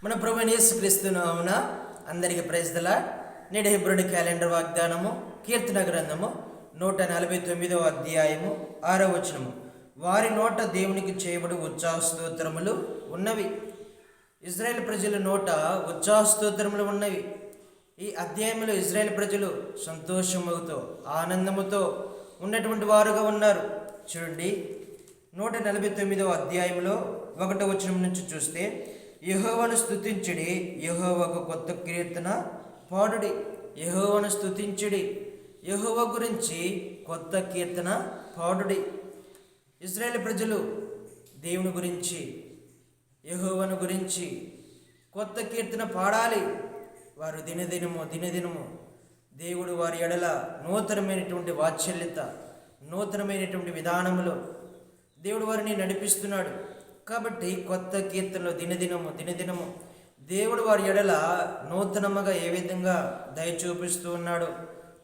మన ప్రభువైన యేసుక్రీస్తు నామమున అందరికీ ప్రైజ్ ది లార్డ్. నేడు హెబ్రోను క్యాలెండర్ వాగ్దానము కీర్తన గ్రంథము 149వ అధ్యాయము 6వ వచనము. వారి నోట దేవునికి చేయబడి ఉత్సాహ స్తోత్రములు ఉన్నవి. ఇజ్రాయెల్ ప్రజల నోట ఉత్సాహ స్తోత్రములు ఉన్నవి. ఈ అధ్యాయంలో ఇజ్రాయెల్ ప్రజలు సంతోషముతో ఆనందముతో ఉన్నటువంటి వారుగా ఉన్నారు. చూడండి, 149వ అధ్యాయంలో 1వ వచనం నుంచి చూస్తే, యెహోవాను స్తుతించుడి, యెహోవాకు కొత్త కీర్తన పాడుడి. యెహోవాను స్తుతించుడి, యెహోవా గురించి కొత్త కీర్తన పాడుడి. ఇశ్రాయేలు ప్రజలు దేవుని గురించి, యెహోవాను గురించి కొత్త కీర్తన పాడాలి. వారు దినదినము దేవుడు వారి ఎడల నూతనమైనటువంటి వాత్సల్యత, నూతనమైనటువంటి విధానములో దేవుడు వారిని నడిపిస్తున్నాడు. కాబట్టి కొత్త కీర్తనలో దినదినము దేవుడు వారి ఎడల నూతనముగా ఏ విధంగా దయ చూపిస్తూ ఉన్నాడు,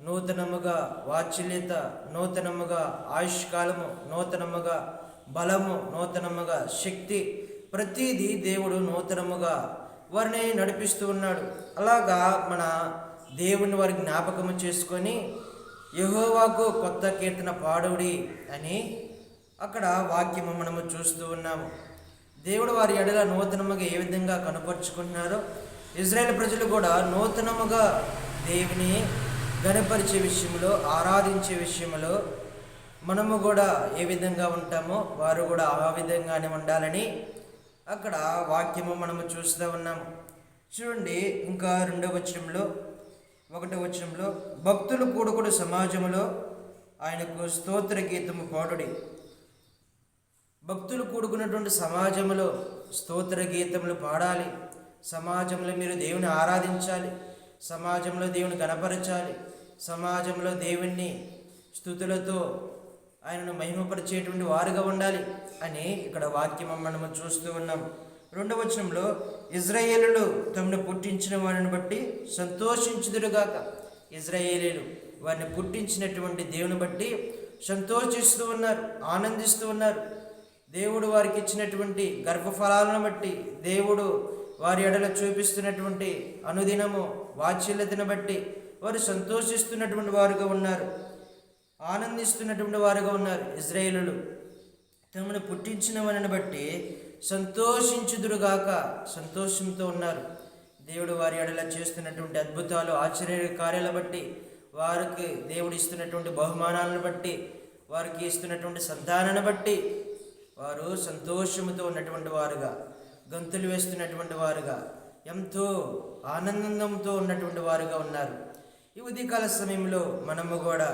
నూతనముగా వాత్సల్యత, నూతనముగా ఆయుష్కాలము, నూతనముగా బలము, నూతనముగా శక్తి, ప్రతిదీ దేవుడు నూతనముగా వారిని నడిపిస్తూ ఉన్నాడు. అలాగా మన దేవుని వారి జ్ఞాపకము చేసుకొని యెహోవాకు కొత్త కీర్తన పాడుడి అని అక్కడ వాక్యము మనము చూస్తూ ఉన్నాము. దేవుడు వారి ఎడల నూతనముగా ఏ విధంగా కనపరుచుకుంటున్నారో, ఇజ్రాయేల్ ప్రజలు కూడా నూతనముగా దేవుని గణపరిచే విషయంలో, ఆరాధించే విషయంలో మనము కూడా ఏ విధంగా ఉంటామో వారు కూడా ఆ విధంగానే ఉండాలని అక్కడ వాక్యము మనము చూస్తూ ఉన్నాము. చూడండి, ఇంకా 2వ వచనంలో 1వ వచనంలో, భక్తులు కూడుకుడు సమాజములో ఆయనకు స్తోత్ర గీతము పాడుడి. భక్తులు కూడుకున్నటువంటి సమాజంలో స్తోత్ర గీతములు పాడాలి. సమాజంలో మీరు దేవుని ఆరాధించాలి, సమాజంలో దేవుని గణపరచాలి, సమాజంలో దేవుణ్ణి స్తుతులతో ఆయనను మహిమపరిచేటువంటి వారుగా ఉండాలి అని ఇక్కడ వాక్యం మనము చూస్తూ ఉన్నాం. 2వ వచనంలో, ఇజ్రాయేలులు తమను పుట్టించిన వారిని బట్టి సంతోషించుదురుగాక. ఇజ్రాయేలీలు వారిని పుట్టించినటువంటి దేవుని బట్టి సంతోషిస్తూ ఉన్నారు, ఆనందిస్తూ ఉన్నారు. దేవుడు వారికి ఇచ్చినటువంటి గర్భఫలాలను బట్టి, దేవుడు వారి ఎడల చూపిస్తున్నటువంటి అనుదినము వాత్సల్యతను బట్టి వారు సంతోషిస్తున్నటువంటి వారుగా ఉన్నారు, ఆనందిస్తున్నటువంటి వారుగా ఉన్నారు. ఇజ్రాయేలులు తమను పుట్టించిన వారిని బట్టి సంతోషించుదురుగాక, సంతోషంతో ఉన్నారు. దేవుడు వారి ఎడల చేస్తున్నటువంటి అద్భుతాలు, ఆశ్చర్య కార్యాలను బట్టి, వారికి దేవుడు ఇస్తున్నటువంటి బహుమానాలను బట్టి, వారికి ఇస్తున్నటువంటి సంతానాన్ని బట్టి వారు సంతోషముతో ఉన్నటువంటి వారుగా, గంతులు వేస్తున్నటువంటి వారుగా, ఎంతో ఆనందంతో ఉన్నటువంటి వారుగా ఉన్నారు. ఈ ఉదయకాల సమయంలో మనము కూడా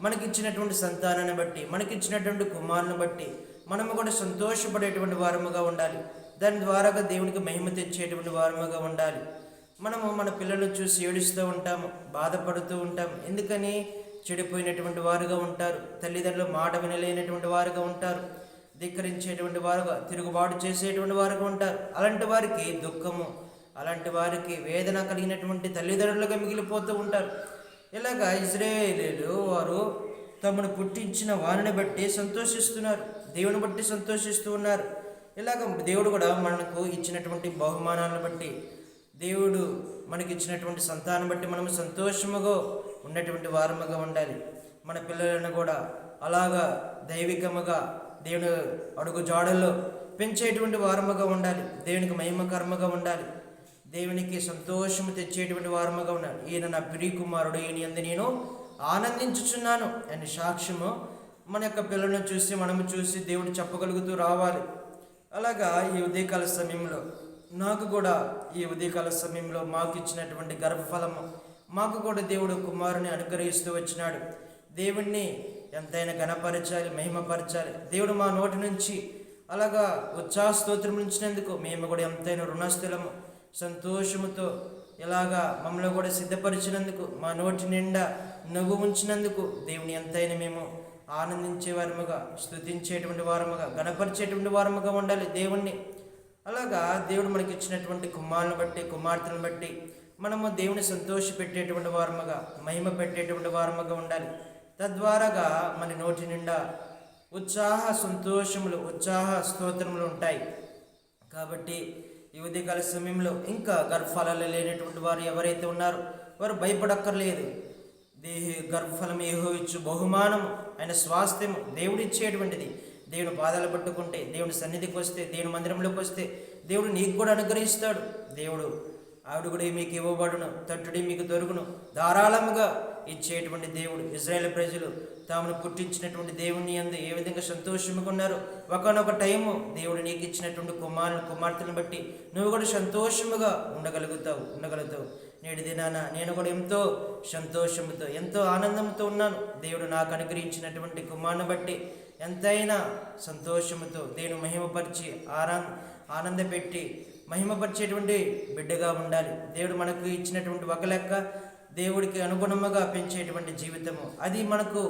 మనకిచ్చినటువంటి సంతానాన్ని బట్టి, మనకిచ్చినటువంటి కుమారుని బట్టి మనము కూడా సంతోషపడేటువంటి వారముగా ఉండాలి. దాని ద్వారాగా దేవునికి మహిమ తెచ్చేటువంటి వారముగా ఉండాలి. మనము మన పిల్లలను చూసి ఏడుస్తూ ఉంటాము, బాధపడుతూ ఉంటాము. ఎందుకని? చెడిపోయినటువంటి వారుగా ఉంటారు, తల్లిదండ్రుల మాట వినలేనటువంటి వారుగా ఉంటారు, ధిక్కరించేటువంటి వారుగా, తిరుగుబాటు చేసేటువంటి వారుగా ఉంటారు. అలాంటి వారికి దుఃఖము, అలాంటి వారికి వేదన కలిగినటువంటి తల్లిదండ్రులుగా మిగిలిపోతూ ఉంటారు. ఇలాగా ఇశ్రాయేలీయులు వారు తమను పుట్టించిన వారిని బట్టి సంతోషిస్తున్నారు, దేవుని బట్టి సంతోషిస్తూ ఉన్నారు. ఇలాగ దేవుడు కూడా మనకు ఇచ్చినటువంటి బహుమానాలను బట్టి, దేవుడు మనకి ఇచ్చినటువంటి సంతానం బట్టి మనము సంతోషముగా ఉన్నటువంటి వారముగా ఉండాలి. మన పిల్లలను కూడా అలాగా దైవికముగా దేవుని అడుగు జాడల్లో పెంచేటువంటి వారముగా ఉండాలి, దేవునికి మహిమకరముగా ఉండాలి, దేవునికి సంతోషము తెచ్చేటువంటి వారముగా ఉండాలి. ఈయన నా ప్రియకుమారుడు, ఈయన యందు నేను ఆనందించుచున్నాను అని సాక్ష్యము మన యొక్క పిల్లలను చూసి, మనము చూసి దేవుడు చెప్పగలుగుతూ రావాలి. అలాగా ఈ ఉదయకాల సమయంలో నాకు కూడా, ఈ ఉదయకాల సమయంలో మాకు ఇచ్చినటువంటి గర్భఫలము, మాకు కూడా దేవుడు కుమారుని అనుగ్రహిస్తూ వచ్చినాడు. దేవుణ్ణి ఎంతైనా ఘనపరచాలి, మహిమపరచాలి. దేవుడు మా నోటి నుంచి అలాగా ఉత్సాహ స్తోత్రం ఉంచినందుకు మేము కూడా ఎంతైనా రుణస్థులము. సంతోషముతో ఇలాగా మమ్మల్ని కూడా సిద్ధపరిచినందుకు, మా నోటి నిండా నవ్వు ఉంచినందుకు దేవుని ఎంతైనా మేము ఆనందించే వారముగా, స్తుతించేటువంటి వారముగా, గణపరిచేటువంటి వారముగా ఉండాలి దేవుణ్ణి. అలాగా దేవుడు మనకి ఇచ్చినటువంటి కుమారులను బట్టి, కుమార్తెలను బట్టి మనము దేవుని సంతోష పెట్టేటువంటి వారముగా, మహిమ పెట్టేటువంటి వారముగా ఉండాలి. తద్వారాగా మన నోటి నిండా ఉత్సాహ సంతోషములు, ఉత్సాహ స్తోత్రములు ఉంటాయి. కాబట్టి ఈ ఉదయకాల సమయంలో ఇంకా గర్భఫలాలు లేనటువంటి వారు ఎవరైతే ఉన్నారో వారు భయపడక్కర్లేదు. గర్భఫలం యెహోవా ఇచ్చు బహుమానం, ఆయన స్వాస్థ్యం, దేవుడు ఇచ్చేటువంటిది. దేవుని పాదాలు పట్టుకుంటే, దేవుని సన్నిధికి వస్తే, దేవుని మందిరంలోకి వస్తే దేవుడు నీకు కూడా అనుగ్రహిస్తాడు. దేవుడు ఆవిడగుడి మీకు ఇవ్వబడును, తట్టుడి మీకు దొరుకును, ధారాళముగా ఇచ్చేటువంటి దేవుడు. ఇజ్రాయేల్ ప్రజలు తామును పుట్టించినటువంటి దేవుని యందు ఏ విధంగా సంతోషంగా ఉన్నారో, ఒకనొక టైము దేవుడు నీకు ఇచ్చినటువంటి కుమార్తెలను బట్టి నువ్వు కూడా సంతోషముగా ఉండగలుగుతావు. నేటి దినాన నేను కూడా ఎంతో సంతోషంతో, ఎంతో ఆనందంతో ఉన్నాను. దేవుడు నాకు అనుగ్రహించినటువంటి కుమారుని బట్టి ఎంతైనా సంతోషంతో దేవుని మహిమపరిచి ఆనందపెట్టి మహిమపరిచేటువంటి బిడ్డగా ఉండాలి. దేవుడు మనకు ఇచ్చినటువంటి ఒక లెక్క, దేవుడికి అనుగుణముగా పెంచేటువంటి జీవితము, అది మనకు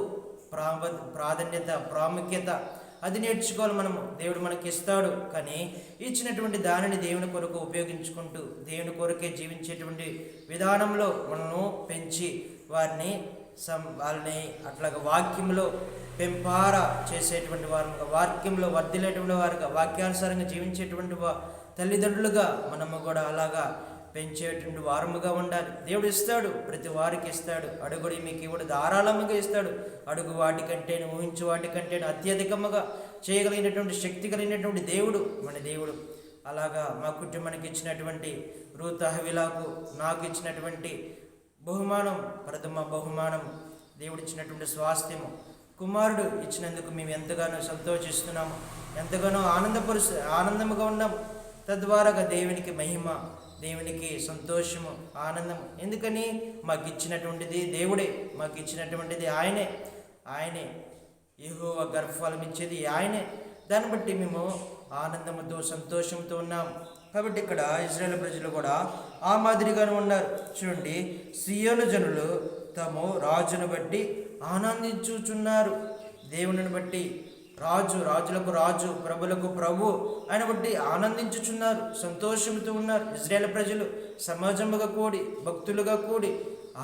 ప్రాముఖ్యత, అది నేర్చుకోవాలి మనము. దేవుడు మనకి ఇస్తాడు, కానీ ఇచ్చినటువంటి దానిని దేవుని కొరకు ఉపయోగించుకుంటూ దేవుని కొరకే జీవించేటువంటి విధానంలో మనము పెంచి వాళ్ళని అట్లాగా వాక్యంలో పెంపార చేసేటువంటి వారుగా, వాక్యంలో వర్ధిల్లేటువంటి వారుగా, వాక్యానుసారంగా జీవించేటువంటి తల్లిదండ్రులుగా మనము కూడా అలాగా పెంచేటువంటి వారముగా ఉండాలి. దేవుడు ఇస్తాడు, ప్రతి వారికి ఇస్తాడు. అడుగుడి మీకు ఇవ్వడు, ధారాళముగా ఇస్తాడు. అడుగు వాటికంటేను, ఊహించు వాటికంటేను అత్యధికముగా చేయగలిగినటువంటి శక్తి కలిగినటువంటి దేవుడు మన దేవుడు. అలాగా మా కుటుంబానికి ఇచ్చినటువంటి రూత్ అహవిలాకు నాకు ఇచ్చినటువంటి బహుమానం, ప్రథమ బహుమానం, దేవుడు ఇచ్చినటువంటి స్వాస్థ్యము, కుమారుడు ఇచ్చినందుకు మేము ఎంతగానో సంతోషిస్తున్నాము, ఎంతగానో ఆనందముగా ఉన్నాము. తద్వారాగా దేవునికి మహిమ, దేవునికి సంతోషము, ఆనందము. ఎందుకని మాకు ఇచ్చినటువంటిది దేవుడే, మాకు ఇచ్చినటువంటిది ఆయనే. యెహోవా గర్భఫలం ఇచ్చేది ఆయనే. దాన్ని బట్టి మేము ఆనందముతో, సంతోషంతో ఉన్నాము. కాబట్టి ఇక్కడ ఇశ్రాయేలు ప్రజలు కూడా ఆ మాదిరిగానే ఉన్నారు. చూడండి, సియోను జనులు తాము రాజును బట్టి ఆనందించుచున్నారు. దేవుని బట్టి రాజులకు రాజు, ప్రభులకు ప్రభు ఆయన బట్టి ఆనందించుచున్నారు, సంతోషంతో ఉన్నారు. ఇశ్రాయేలు ప్రజలు సమాజముగా కూడి, భక్తులుగా కూడి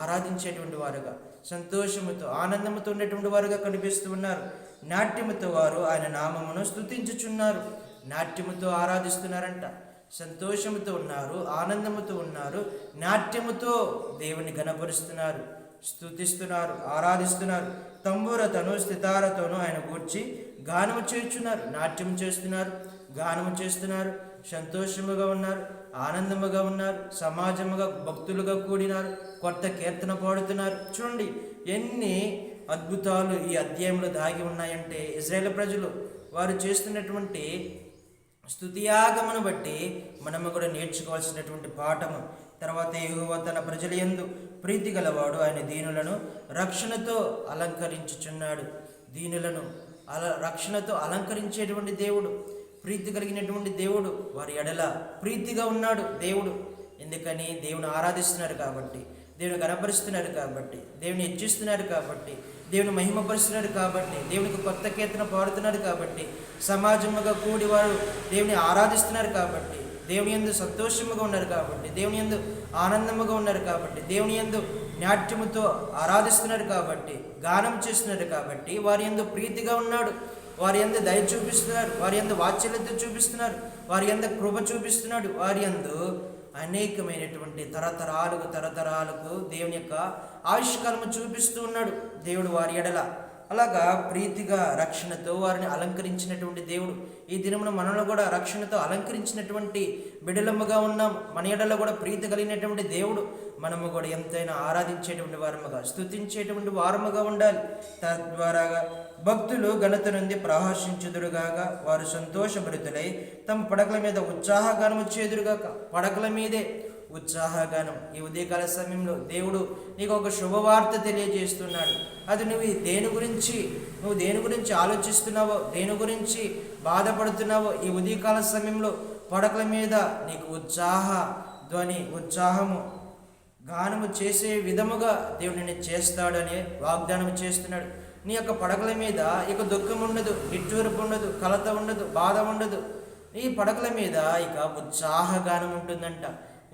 ఆరాధించేటువంటి వారుగా, సంతోషముతో, ఆనందముతో ఉండేటువంటి వారుగా కనిపిస్తూ ఉన్నారు. నాట్యముతో వారు ఆయన నామమును స్తుతించుచున్నారు. నాట్యముతో ఆరాధిస్తున్నారంట. సంతోషముతో ఉన్నారు, ఆనందముతో ఉన్నారు, నాట్యముతో దేవుని ఘనపరుస్తున్నారు, స్తుతిస్తున్నారు, ఆరాధిస్తున్నారు. తంబూరతోను స్థితారతోనూ ఆయన గూర్చి గానము చేస్తున్నారు. నాట్యం చేస్తున్నారు, గానము చేస్తున్నారు, సంతోషముగా ఉన్నారు, ఆనందముగా ఉన్నారు, సమాజముగా భక్తులుగా కూడినారు, కొత్త కీర్తన పాడుతున్నారు. చూడండి ఎన్ని అద్భుతాలు ఈ అధ్యాయంలో దాగి ఉన్నాయంటే, ఇశ్రాయేలు ప్రజలు వారు చేస్తున్నటువంటి స్తుతియాగమును బట్టి మనము కూడా నేర్చుకోవాల్సినటువంటి పాఠము. తర్వాత యెహోవా తన ప్రజల యందు ప్రీతి గలవాడు, ఆయన దీనులను రక్షణతో అలంకరించుచున్నాడు. దీనులను రక్షణతో అలంకరించేటువంటి దేవుడు, ప్రీతి కలిగినటువంటి దేవుడు, వారి ఎడల ప్రీతిగా ఉన్నాడు దేవుడు. ఎందుకని దేవుని ఆరాధిస్తున్నారు కాబట్టి, దేవుని కనపరుస్తున్నారు కాబట్టి, దేవుని హెచ్చిస్తున్నారు కాబట్టి, దేవుని మహిమపరుస్తున్నారు కాబట్టి, దేవునికి కొత్త కీర్తన పాడుతున్నారు కాబట్టి, సమాజముగా కూడి వారు దేవుని ఆరాధిస్తున్నారు కాబట్టి, దేవుని యందు సంతోషముగా ఉన్నారు కాబట్టి, దేవుని యందు ఆనందముగా ఉన్నారు కాబట్టి, దేవుని యందు నాట్యముతో ఆరాధిస్తున్నారు కాబట్టి, గానం చేస్తున్నారు కాబట్టి, వారి యందు ప్రీతిగా ఉన్నాడు, వారి యందు దయ చూపిస్తున్నారు, వారి యందు వాత్సల్యత చూపిస్తున్నారు, వారి యందు కృప చూపిస్తున్నాడు, వారి యందు అనేకమైనటువంటి తరతరాలకు దేవుని యొక్క ఆవిష్కారము చూపిస్తూ ఉన్నాడు దేవుడు వారి ఎడల. అలాగా ప్రీతిగా రక్షణతో వారిని అలంకరించినటువంటి దేవుడు. ఈ దినమున మనలో కూడా రక్షణతో అలంకరించినటువంటి బిడలముగా ఉన్నాం. మన ఎడలో కూడా ప్రీతి కలిగినటువంటి దేవుడు. మనము కూడా ఎంతైనా ఆరాధించేటువంటి వారముగా, స్తుతించేటువంటి వారముగా ఉండాలి. తద్వారాగా భక్తులు ఘనత నుండి ప్రహర్షించుదురుగాక, వారు సంతోషభరితులై తమ పడకల మీద ఉత్సాహగానం వచ్చేదురుగాక. పడకల మీదే ఉత్సాహగానం. ఈ ఉదయకాల సమయంలో దేవుడు నీకు ఒక శుభవార్త తెలియజేస్తున్నాడు. అది నువ్వు దేని గురించి ఆలోచిస్తున్నావో, దేని గురించి బాధపడుతున్నావో, ఈ ఉదయకాల సమయంలో పడకల మీద నీకు ఉత్సాహము గానము చేసే విధముగా దేవుడు నేను చేస్తాడని వాగ్దానం చేస్తున్నాడు. నీ యొక్క పడకల మీద ఇక దుఃఖం ఉండదు, నిట్టూర్పు ఉండదు, కలత ఉండదు, బాధ ఉండదు. నీ పడకల మీద ఇక ఉత్సాహగానం ఉంటుందంట.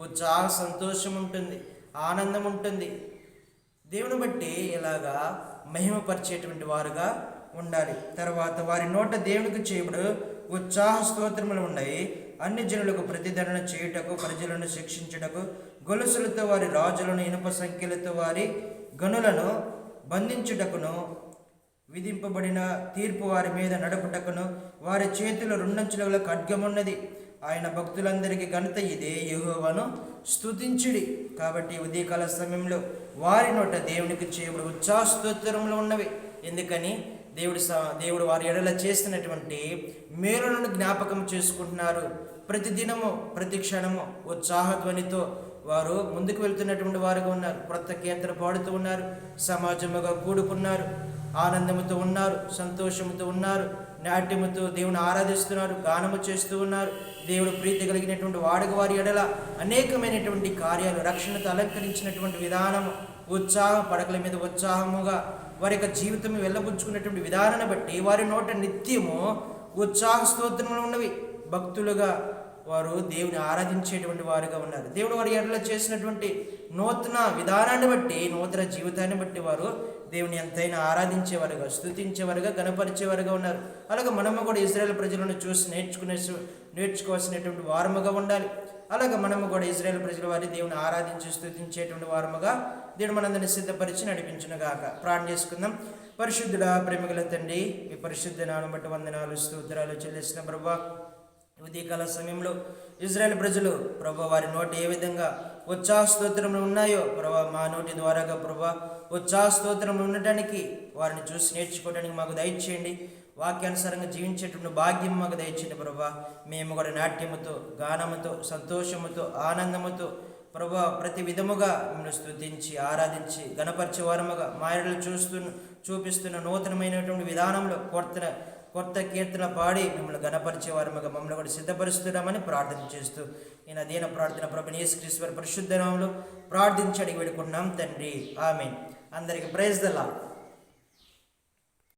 ఉత్సాహ సంతోషం ఉంటుంది, ఆనందం ఉంటుంది. దేవుని బట్టి ఇలాగా మహిమపరిచేటువంటి వారుగా ఉండాలి. తర్వాత వారి నోట దేవునికి చేయబడు ఉత్సాహ స్తోత్రములు ఉన్నాయి. అన్ని జనులకు ప్రతిదండన చేయుటకు, ప్రజలను శిక్షించుటకు, గొలుసులతో వారి రాజులను, ఇనుప సంఖ్యలతో వారి గనులను బంధించుటకును, విధింపబడిన తీర్పు వారి మీద నడుపుటకును వారి చేతిలో 2 అంచుల ఖడ్గమున్నది. ఆయన భక్తులందరికీ ఘనత ఇదే, యెహోవాను స్తుతించుడి. కాబట్టి ఉదయకాల సమయంలో వారి నోట దేవునికి చేయబడి ఉచ్ఛ్వాసస్తోత్రములు ఉన్నవి. ఎందుకని దేవుడు వారి ఎడల చేసినటువంటి మేలులను జ్ఞాపకం చేసుకుంటున్నారు. ప్రతిదినము ప్రతి క్షణము ఉత్సాహధ్వనితో వారు ముందుకు వెళ్తున్నటువంటి వారుగా ఉన్నారు. క్రొత్త కీర్తన పాడుతూ ఉన్నారు, సమాజముగా కూడుకున్నారు, ఆనందముతో ఉన్నారు, సంతోషముతో ఉన్నారు, నాట్యముతో దేవుని ఆరాధిస్తున్నారు, గానము చేస్తూ ఉన్నారు. దేవుడు ప్రీతి కలిగినటువంటి వాడుక వారి ఎడల అనేకమైనటువంటి కార్యాలు, రక్షణతో అలంకరించినటువంటి విధానము, ఉత్సాహం, పడకల మీద ఉత్సాహముగా వారి యొక్క జీవితం వెళ్ళబుచ్చుకున్నటువంటి విధానాన్ని బట్టి వారి నోట నిత్యము ఉత్సాహ స్తోత్రములు ఉన్నవి. భక్తులుగా వారు దేవుని ఆరాధించేటువంటి వారుగా ఉన్నారు. దేవుడు వారి ఎడల చేసినటువంటి నూతన విధానాన్ని బట్టి, నూతన జీవితాన్ని బట్టి వారు దేవుని ఎంతైనా ఆరాధించేవారుగా, స్తుతించేవారుగా, గణపరిచేవారుగా ఉన్నారు. అలాగే మనము కూడా ఇశ్రాయేలు ప్రజలను చూసి నేర్చుకోవాల్సినటువంటి వారముగా ఉండాలి. అలాగే మనము కూడా ఇశ్రాయేలు ప్రజల వారి దేవుని ఆరాధించి స్తుతించేటువంటి వారముగా దేవుడు మనందరిని సిద్ధపరిచి నడిపించునుగాక. ప్రార్థన చేసుకుందాం. పరిశుద్ధుడా, ప్రేమగల తండ్రి, మీ పరిశుద్ధ నామమును బట్టి వందనాలు, స్తోత్రాలు చెల్లిసిన ప్రభువా, ఉదయకాల సమయంలో ఇశ్రాయేలు ప్రజలు ప్రభా వారి నోటి ఏ విధంగా ఉత్సాహ స్తోత్రములు ఉన్నాయో ప్రభా, మా నోటి ద్వారాగా ప్రభా ఉత్సాహ స్తోత్రములు ఉండటానికి, వారిని చూసి నేర్చుకోవడానికి మాకు దయచేయండి. వాక్యానుసారంగా జీవించేటువంటి భాగ్యం మాకు దయచేయండి ప్రభా. మేము కూడా నాట్యముతో, గానముతో, సంతోషముతో, ఆనందముతో ప్రభా ప్రతి విధముగా మిమ్మల్ని స్తుతించి ఆరాధించి గణపరిచే వారముగా మా ఎడల చూపిస్తున్న నూతనమైనటువంటి విధానంలో కొత్త కీర్తన పాడి మిమ్మల్ని గణపరిచే వారముగా మమ్మల్ని కూడా సిద్ధపరుస్తున్నామని ప్రార్థన చేస్తూ నేను అదేన ప్రార్థన ప్రభువైన యేసుక్రీస్తు వారి పరిశుద్ధ నామములో ప్రార్థించి అడిగి వేడుకుంటున్నాం తండ్రి, ఆమేన్. అందరికీ ప్రైజ్ ది లార్డ్.